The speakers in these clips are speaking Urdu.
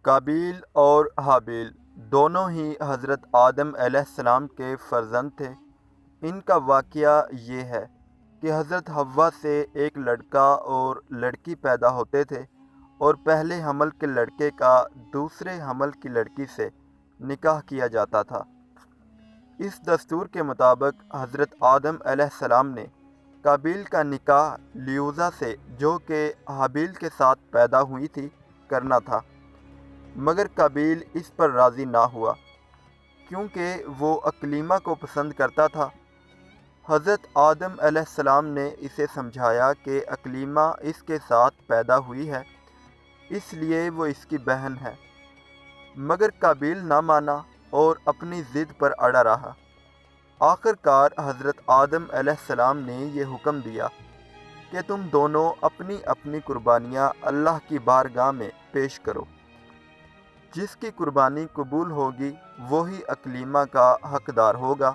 قابیل اور حابیل دونوں ہی حضرت آدم علیہ السلام کے فرزند تھے۔ ان کا واقعہ یہ ہے کہ حضرت حوا سے ایک لڑکا اور لڑکی پیدا ہوتے تھے اور پہلے حمل کے لڑکے کا دوسرے حمل کی لڑکی سے نکاح کیا جاتا تھا۔ اس دستور کے مطابق حضرت آدم علیہ السلام نے قابیل کا نکاح لیوزا سے، جو کہ حابیل کے ساتھ پیدا ہوئی تھی، کرنا تھا، مگر قابیل اس پر راضی نہ ہوا کیونکہ وہ اکلیمہ کو پسند کرتا تھا۔ حضرت آدم علیہ السلام نے اسے سمجھایا کہ اکلیمہ اس کے ساتھ پیدا ہوئی ہے، اس لیے وہ اس کی بہن ہے، مگر قابیل نہ مانا اور اپنی ضد پر اڑا رہا۔ آخر کار حضرت آدم علیہ السلام نے یہ حکم دیا کہ تم دونوں اپنی اپنی قربانیاں اللہ کی بارگاہ میں پیش کرو۔ جس کی قربانی قبول ہوگی وہی اکلیمہ کا حقدار ہوگا۔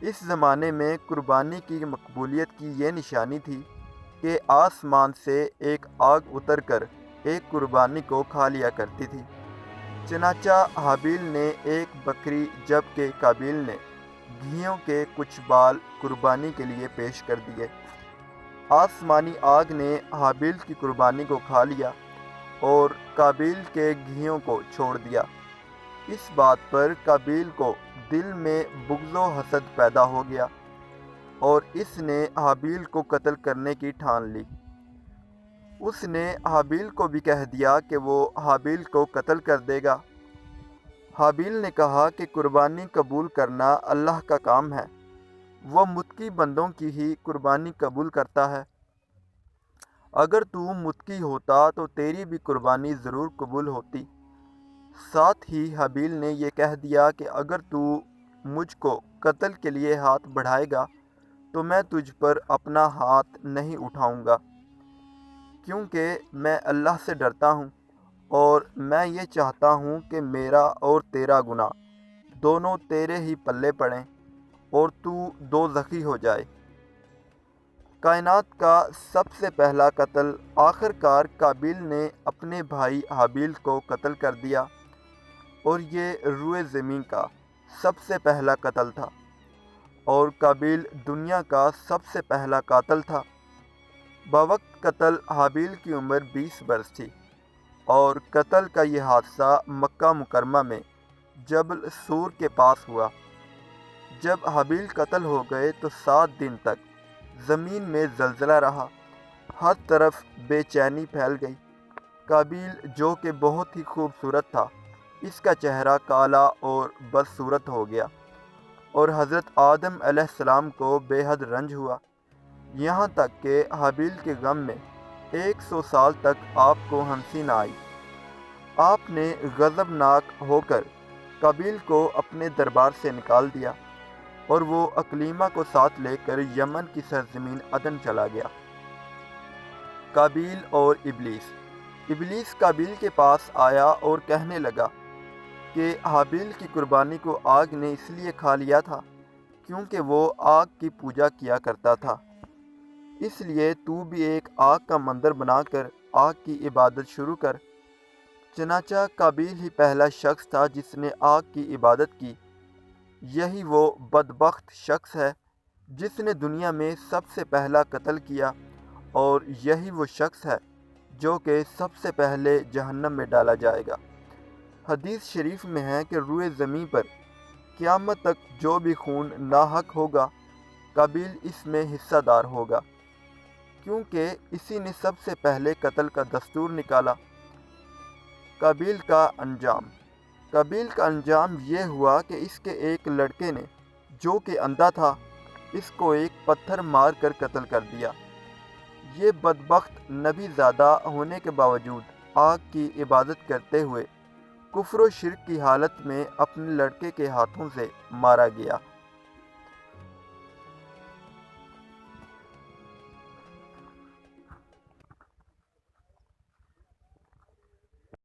اس زمانے میں قربانی کی مقبولیت کی یہ نشانی تھی کہ آسمان سے ایک آگ اتر کر ایک قربانی کو کھا لیا کرتی تھی۔ چنانچہ حابیل نے ایک بکری جبکہ قابیل نے گھیوں کے کچھ بال قربانی کے لیے پیش کر دیے۔ آسمانی آگ نے حابیل کی قربانی کو کھا لیا اور قابیل کے گھیوں کو چھوڑ دیا۔ اس بات پر قابیل کو دل میں بغض و حسد پیدا ہو گیا اور اس نے حابیل کو قتل کرنے کی ٹھان لی۔ اس نے حابیل کو بھی کہہ دیا کہ وہ حابیل کو قتل کر دے گا۔ حابیل نے کہا کہ قربانی قبول کرنا اللہ کا کام ہے، وہ متقی بندوں کی ہی قربانی قبول کرتا ہے۔ اگر تو متقی ہوتا تو تیری بھی قربانی ضرور قبول ہوتی۔ ساتھ ہی حابیل نے یہ کہہ دیا کہ اگر تو مجھ کو قتل کے لیے ہاتھ بڑھائے گا تو میں تجھ پر اپنا ہاتھ نہیں اٹھاؤں گا، کیونکہ میں اللہ سے ڈرتا ہوں اور میں یہ چاہتا ہوں کہ میرا اور تیرا گناہ دونوں تیرے ہی پلے پڑیں اور تو دوزخی ہو جائے۔ کائنات کا سب سے پہلا قتل آخر کار قابیل نے اپنے بھائی حابیل کو قتل کر دیا، اور یہ روئے زمین کا سب سے پہلا قتل تھا، اور قابیل دنیا کا سب سے پہلا قاتل تھا۔ بوقت قتل حابیل کی عمر 20 برس تھی، اور قتل کا یہ حادثہ مکہ مکرمہ میں جبل سور کے پاس ہوا۔ جب حابیل قتل ہو گئے تو 7 دن تک زمین میں زلزلہ رہا، ہر طرف بے چینی پھیل گئی۔ قابیل جو کہ بہت ہی خوبصورت تھا، اس کا چہرہ کالا اور بدصورت ہو گیا، اور حضرت آدم علیہ السلام کو بے حد رنج ہوا، یہاں تک کہ حابیل کے غم میں 100 سال تک آپ کو ہنسی نہ آئی۔ آپ نے غضبناک ہو کر قابیل کو اپنے دربار سے نکال دیا، اور وہ اکلیمہ کو ساتھ لے کر یمن کی سرزمین عدن چلا گیا۔ قابیل اور ابلیس قابیل کے پاس آیا اور کہنے لگا کہ حابیل کی قربانی کو آگ نے اس لیے کھا لیا تھا کیونکہ وہ آگ کی پوجا کیا کرتا تھا، اس لیے تو بھی ایک آگ کا مندر بنا کر آگ کی عبادت شروع کر۔ چنانچہ قابیل ہی پہلا شخص تھا جس نے آگ کی عبادت کی۔ یہی وہ بدبخت شخص ہے جس نے دنیا میں سب سے پہلا قتل کیا، اور یہی وہ شخص ہے جو کہ سب سے پہلے جہنم میں ڈالا جائے گا۔ حدیث شریف میں ہے کہ روئے زمین پر قیامت تک جو بھی خون ناحق ہوگا، قابیل اس میں حصہ دار ہوگا، کیونکہ اسی نے سب سے پہلے قتل کا دستور نکالا۔ قابیل کا انجام یہ ہوا کہ اس کے ایک لڑکے نے، جو کہ اندھا تھا، اس کو ایک پتھر مار کر قتل کر دیا۔ یہ بدبخت نبی زادہ ہونے کے باوجود آگ کی عبادت کرتے ہوئے کفر و شرک کی حالت میں اپنے لڑکے کے ہاتھوں سے مارا گیا۔